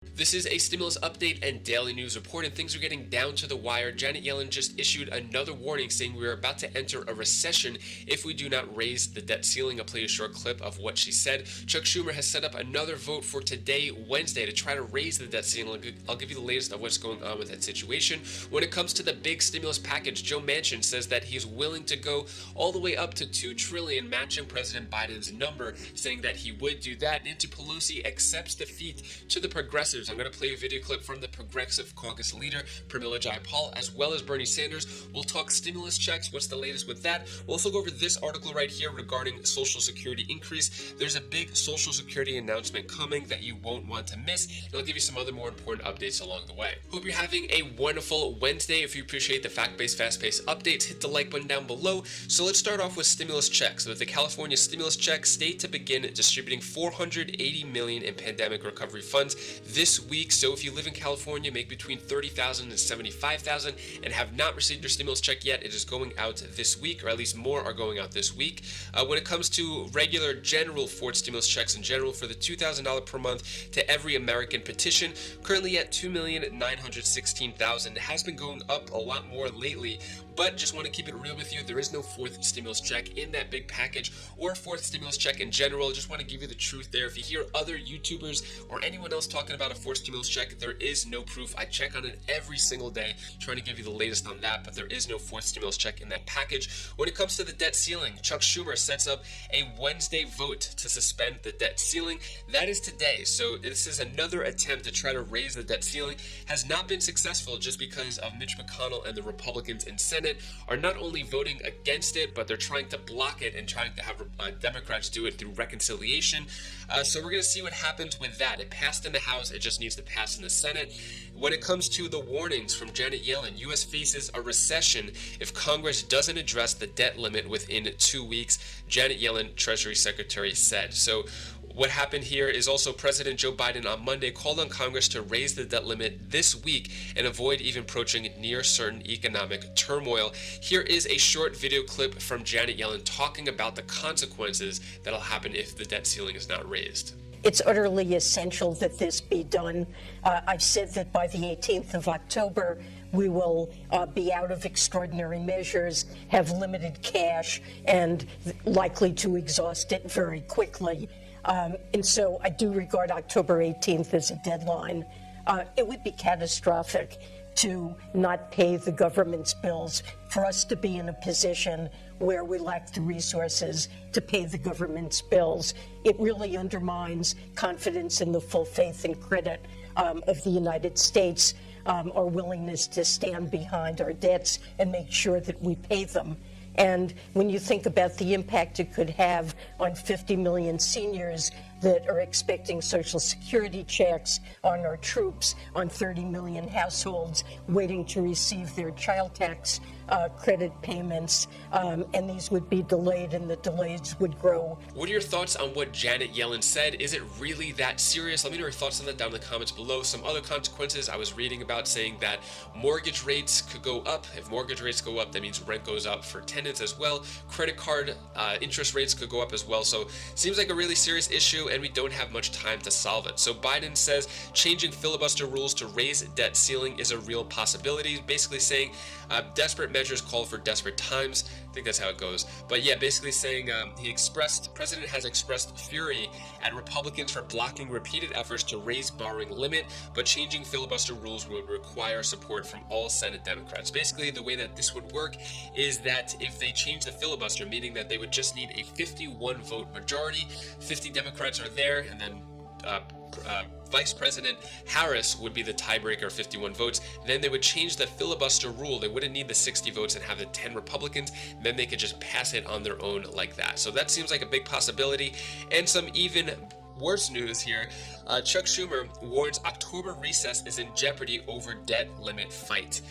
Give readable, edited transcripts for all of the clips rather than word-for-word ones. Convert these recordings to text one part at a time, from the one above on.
This is a stimulus update and daily news report, and things are getting down to the wire. Janet Yellen just issued another warning saying we are about to enter a recession if we do not raise the debt ceiling. I'll play a short clip of what she said. Chuck Schumer has set up another vote for today, Wednesday, to try to raise the debt ceiling. I'll give you the latest of what's going on with that situation. When it comes to the big stimulus package, Joe Manchin says that he's willing to go all the way up to $2 trillion, matching President Biden's number, saying that he would do that. Nancy Pelosi accepts defeat to the progressives. I'm going to play a video clip from the Progressive Caucus leader, Pramila Jayapal, as well as Bernie Sanders. We'll talk stimulus checks. What's the latest with that? We'll also go over this article right here regarding Social Security increase. There's a big Social Security announcement coming that you won't want to miss, and I'll give you some other more important updates along the way. Hope you're having a wonderful Wednesday. If you appreciate the fact-based, fast-paced updates, hit the like button down below. So let's start off with stimulus checks. So with the California stimulus check, state to begin distributing $480 million in pandemic recovery funds this week. So if you live in California, make between $30,000 and $75,000 and have not received your stimulus check yet, it is going out this week, or at least more are going out this week. When it comes to regular general Ford stimulus checks in general, for the $2,000 per month to every American petition, currently at $2,916,000. It has been going up a lot more lately, but just want to keep it real with you. There is no fourth stimulus check in that big package or fourth stimulus check in general. Just want to give you the truth there. If you hear other YouTubers or anyone else talking about a fourth stimulus check, there is no proof. I check on it every single day, trying to give you the latest on that, but there is no fourth stimulus check in that package. When it comes to the debt ceiling, Chuck Schumer sets up a Wednesday vote to suspend the debt ceiling. That is today. So this is another attempt to try to raise the debt ceiling. Has not been successful just because of Mitch McConnell and the Republicans in Senate are not only voting against it, but they're trying to block it and trying to have Democrats do it through reconciliation. So we're going to see what happens with that. It passed in the House. It just needs to pass in the Senate. When it comes to the warnings from Janet Yellen, U.S. faces a recession if Congress doesn't address the debt limit within 2 weeks, Janet Yellen, Treasury Secretary, said. So what happened here is also President Joe Biden on Monday called on Congress to raise the debt limit this week and avoid even approaching near certain economic turmoil. Here is a short video clip from Janet Yellen talking about the consequences that'll happen if the debt ceiling is not raised. It's utterly essential that this be done. I've said that by the 18th of October, we will be out of extraordinary measures, have limited cash, and likely to exhaust it very quickly. And so I do regard October 18th as a deadline. It would be catastrophic to not pay the government's bills, for us to be in a position where we lack the resources to pay the government's bills. It really undermines confidence in the full faith and credit of the United States, our willingness to stand behind our debts and make sure that we pay them. And when you think about the impact it could have on 50 million seniors that are expecting Social Security checks, on our troops, on 30 million households waiting to receive their child tax credit payments, and these would be delayed and the delays would grow. What are your thoughts on what Janet Yellen said? Is it really that serious? Let me know your thoughts on that down in the comments below. Some other consequences I was reading about saying that mortgage rates could go up. If mortgage rates go up, that means rent goes up for tenants as well. Credit card interest rates could go up as well. So seems like a really serious issue, and we don't have much time to solve it. So Biden says changing filibuster rules to raise debt ceiling is a real possibility, basically saying desperate measures call for desperate times. I think that's how it goes. But yeah, basically saying President has expressed fury at Republicans for blocking repeated efforts to raise borrowing limit, but changing filibuster rules would require support from all Senate Democrats. Basically, the way that this would work is that if they change the filibuster, meaning that they would just need a 51 vote majority, 50 Democrats are there, and then Vice President Harris would be the tiebreaker, 51 votes. Then they would change the filibuster rule. They wouldn't need the 60 votes and have the 10 Republicans. Then they could just pass it on their own like that. So that seems like a big possibility. And some even worse news here. Chuck Schumer warns October recess is in jeopardy over debt limit fight.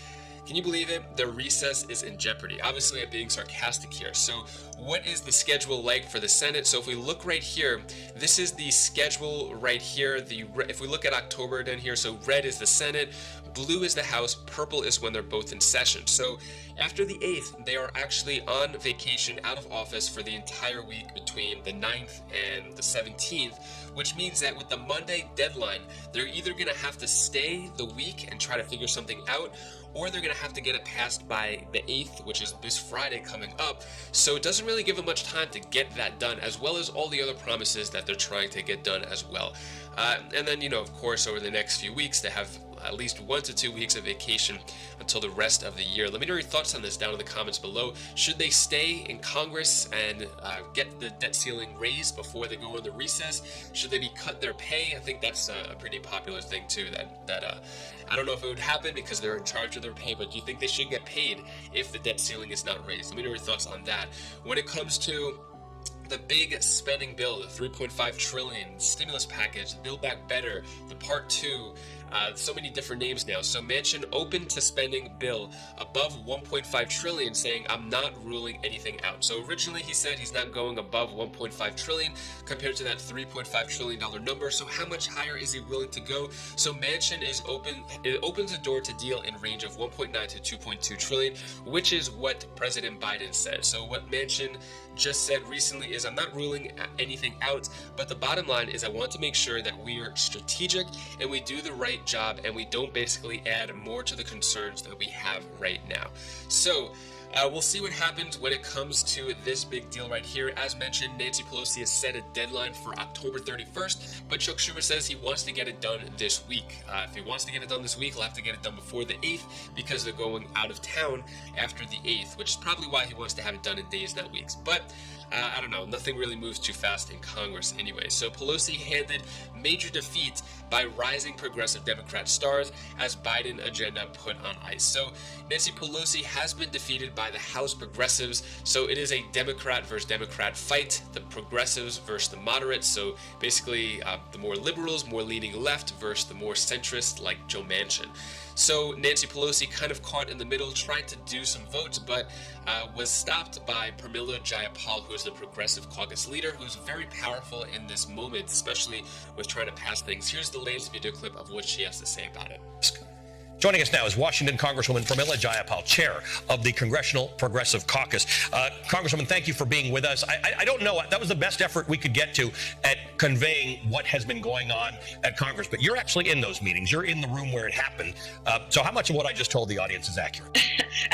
Can you believe it? The recess is in jeopardy. Obviously, I'm being sarcastic here. So what is the schedule like for the Senate? So if we look right here, this is the schedule right here. If we look at October down here, so red is the Senate, blue is the House, purple is when they're both in session. So after the 8th, they are actually on vacation out of office for the entire week between the 9th and the 17th, which means that with the Monday deadline, they're either going to have to stay the week and try to figure something out, or they're going to have to get it passed by the 8th, which is this Friday coming up. So it doesn't really give them much time to get that done, as well as all the other promises that they're trying to get done as well. And then, of course, over the next few weeks, they have at least 1 to 2 weeks of vacation until the rest of the year. Let me know your thoughts on this down in the comments below. Should they stay in Congress and get the debt ceiling raised before they go into recess? Should they be cut their pay? I think that's a pretty popular thing too. That I don't know if it would happen because they're in charge of their pay, but do you think they should get paid if the debt ceiling is not raised? Let me know your thoughts on that. When it comes to the big spending bill, the $3.5 trillion stimulus package, the Build Back Better, the Part 2, so many different names now. So Manchin open to spending bill above $1.5 trillion, saying, I'm not ruling anything out. So originally he said he's not going above $1.5 trillion compared to that $3.5 trillion number. So how much higher is he willing to go? So Manchin is open. It opens the door to deal in range of 1.9 to 2.2 trillion, which is what President Biden said. So what Manchin just said recently is, I'm not ruling anything out, but the bottom line is I want to make sure that we are strategic and we do the right job and we don't basically add more to the concerns that we have right now. So we'll see what happens when it comes to this big deal right here. As mentioned, Nancy Pelosi has set a deadline for October 31st, but Chuck Schumer says he wants to get it done this week. If he wants to get it done this week, he'll have to get it done before the 8th because they're going out of town after the 8th, which is probably why he wants to have it done in days, not weeks. But I don't know, nothing really moves too fast in Congress anyway. So Pelosi handed major defeat by rising progressive Democrat stars as Biden agenda put on ice. So Nancy Pelosi has been defeated by the House progressives. So it is a Democrat versus Democrat fight, the progressives versus the moderates. So basically the more liberals, more leaning left versus the more centrist like Joe Manchin. So Nancy Pelosi kind of caught in the middle, tried to do some votes, but was stopped by Pramila Jayapal, who is the Progressive Caucus leader, who's very powerful in this moment, especially with trying to pass things. Here's the latest video clip of what she has to say about it. Joining us now is Washington Congresswoman Pramila Jayapal, chair of the Congressional Progressive Caucus. Congresswoman, thank you for being with us. I don't know, that was the best effort we could get to at conveying what has been going on at Congress, but you're actually in those meetings. You're in the room where it happened. So how much of what I just told the audience is accurate?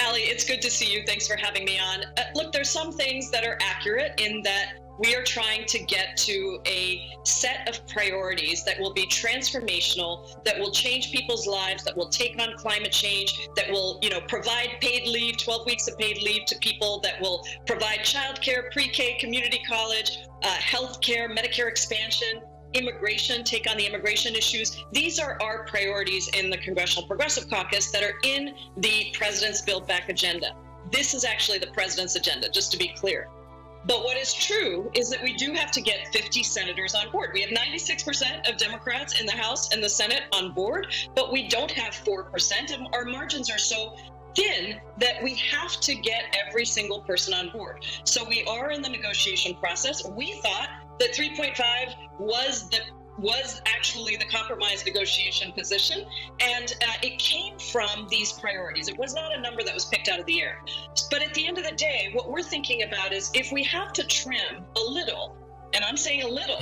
Ali, it's good to see you. Thanks for having me on. Look, there's some things that are accurate in that we are trying to get to a set of priorities that will be transformational, that will change people's lives, that will take on climate change, that will, provide paid leave, 12 weeks of paid leave to people, that will provide childcare, pre-K, community college, healthcare, Medicare expansion, immigration, take on the immigration issues. These are our priorities in the Congressional Progressive Caucus that are in the president's Build Back agenda. This is actually the president's agenda, just to be clear. But what is true is that we do have to get 50 senators on board. We have 96% of Democrats in the House and the Senate on board, but we don't have 4%. And our margins are so thin that we have to get every single person on board. So we are in the negotiation process. We thought that 3.5 was actually the compromise negotiation position, and it came from these priorities. It was not a number that was picked out of the air. But at the end of the day, what we're thinking about is if we have to trim a little, and I'm saying a little,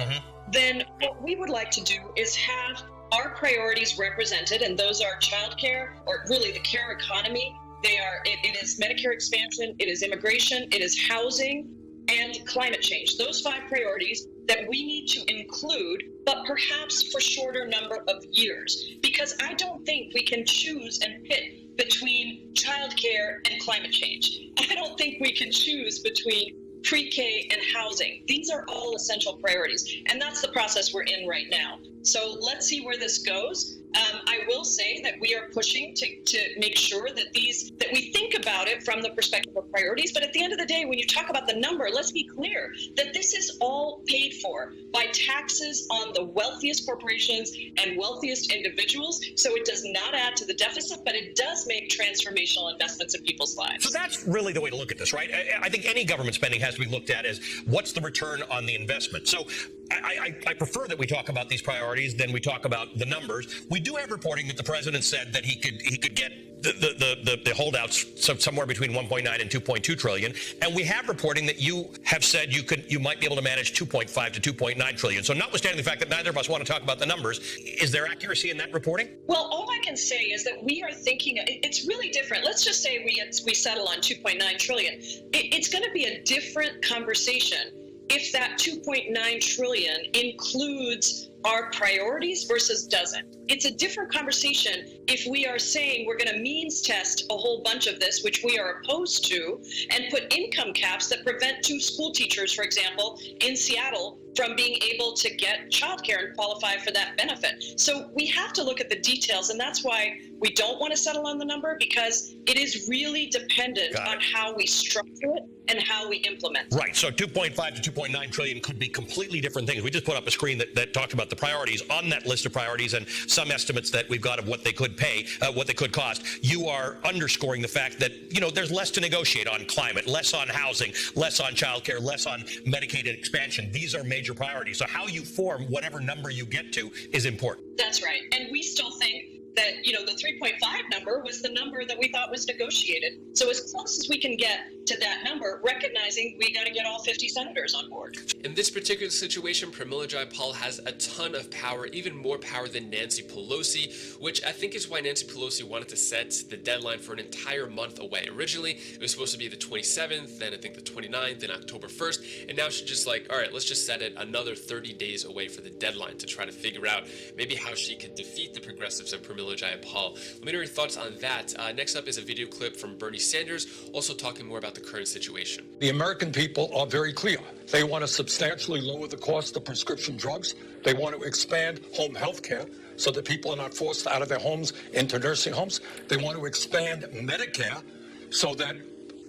then what we would like to do is have our priorities represented, and those are childcare, or really the care economy. It is Medicare expansion, it is immigration, it is housing, and climate change. Those 5 priorities that we need to include, but perhaps for shorter number of years, because I don't think we can choose and pit between childcare and climate change. I don't think we can choose between pre-K and housing. These are all essential priorities, and that's the process we're in right now. So let's see where this goes. I will say that we are pushing to make sure that we think about it from the perspective of priorities. But at the end of the day, when you talk about the number, let's be clear that this is all paid for by taxes on the wealthiest corporations and wealthiest individuals. So it does not add to the deficit, but it does make transformational investments in people's lives. So that's really the way to look at this, right? I think any government spending has to be looked at as what's the return on the investment. So I prefer that we talk about these priorities than we talk about the numbers. We do have reporting that the president said that he could get the holdouts somewhere between 1.9 and 2.2 trillion, and we have reporting that you have said you might be able to manage 2.5 to 2.9 trillion. So notwithstanding the fact that neither of us want to talk about the numbers, is there accuracy in that reporting? Well, all I can say is that we are thinking it's really different. Let's just say we settle on 2.9 trillion. It's going to be a different conversation if that 2.9 trillion includes our priorities versus doesn't. It's a different conversation if we are saying we're going to means test a whole bunch of this, which we are opposed to, and put income caps that prevent two school teachers, for example, in Seattle from being able to get childcare and qualify for that benefit. So we have to look at the details, and that's why we don't want to settle on the number, because it is really dependent on how we structure it and how we implement it. Right. So 2.5 to 2.9 trillion could be completely different things. We just put up a screen that talked about the priorities. On that list of priorities and some estimates that we've got of what they could pay, what they could cost, you are underscoring the fact that, there's less to negotiate on climate, less on housing, less on childcare, less on Medicaid expansion. These are major priorities. So how you form whatever number you get to is important. That's right. And we still think that, the 3.5 number was the number that we thought was negotiated. So as close as we can get to that number, recognizing we got to get all 50 senators on board. In this particular situation, Pramila Jayapal has a ton of power, even more power than Nancy Pelosi, which I think is why Nancy Pelosi wanted to set the deadline for an entire month away. Originally, it was supposed to be the 27th, then I think the 29th, then October 1st, and now she's just like, all right, let's just set it another 30 days away for the deadline to try to figure out maybe how she could defeat the progressives and Pramila Jayapal. Let me know your thoughts on that. Next up is a video clip from Bernie Sanders, also talking more about the current situation. The American people are very clear. They want to substantially lower the cost of prescription drugs. They want to expand home health care so that people are not forced out of their homes into nursing homes. They want to expand Medicare so that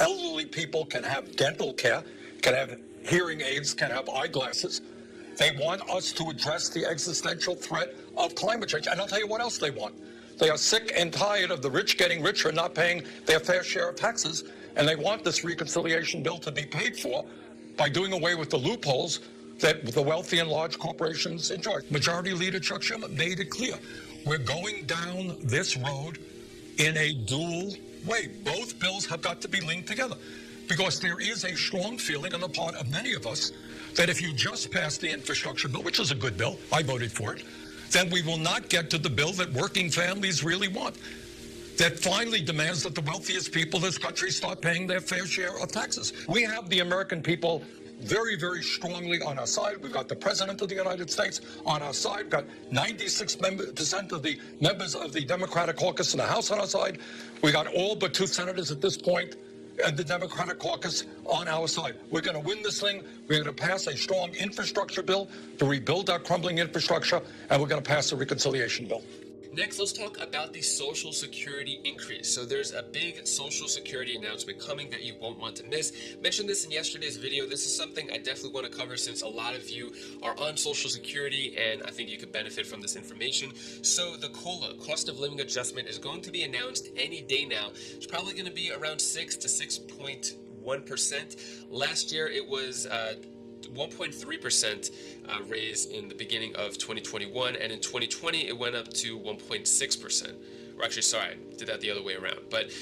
elderly people can have dental care, can have hearing aids, can have eyeglasses. They want us to address the existential threat of climate change. And I'll tell you what else they want. They are sick and tired of the rich getting richer, not paying their fair share of taxes. And they want this reconciliation bill to be paid for by doing away with the loopholes that the wealthy and large corporations enjoy. Majority Leader Chuck Schumer made it clear. We're going down this road in a dual way. Both bills have got to be linked together, because there is a strong feeling on the part of many of us that if you just pass the infrastructure bill, which is a good bill, I voted for it, then we will not get to the bill that working families really want, that finally demands that the wealthiest people in this country start paying their fair share of taxes. We have the American people very, very strongly on our side. We've got the President of the United States on our side. We've got 96% of the members of the Democratic caucus in the House on our side. We got all but 2 senators at this point and the Democratic caucus on our side. We're going to win this thing. We're going to pass a strong infrastructure bill to rebuild our crumbling infrastructure, and we're going to pass a reconciliation bill. Next, let's talk about the Social Security increase. So there's a big Social Security announcement coming that you won't want to miss. Mentioned this in yesterday's video. This is something I definitely want to cover since a lot of you are on Social Security, and I think you could benefit from this information. So the COLA, cost of living adjustment, is going to be announced any day now. It's probably going to be around 6 to 6.1%. Last year, it was 1.3% raise in the beginning of 2021, and in 2020 it went up to 1.6%. Or actually, sorry, I did that the other way around. But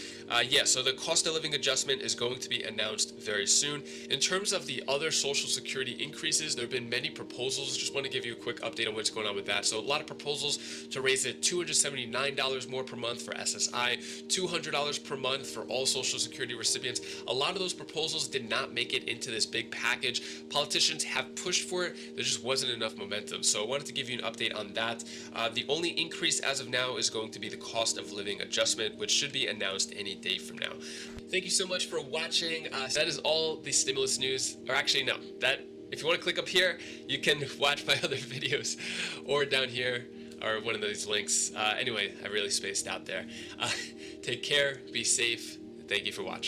yeah, so the cost of living adjustment is going to be announced very soon. In terms of the other Social Security increases, there have been many proposals. Just want to give you a quick update on what's going on with that. So a lot of proposals to raise it $279 more per month for SSI, $200 per month for all Social Security recipients. A lot of those proposals did not make it into this big package. Politicians have pushed for it. There just wasn't enough momentum. So I wanted to give you an update on that. The only increase as of now is going to be the cost of living adjustment, which should be announced any day from now. Thank you so much for watching. That is all the stimulus news, or actually no, that If you want to click up here, you can watch my other videos, or down here, or one of these links. Anyway, I really spaced out there. Take care, be safe. Thank you for watching.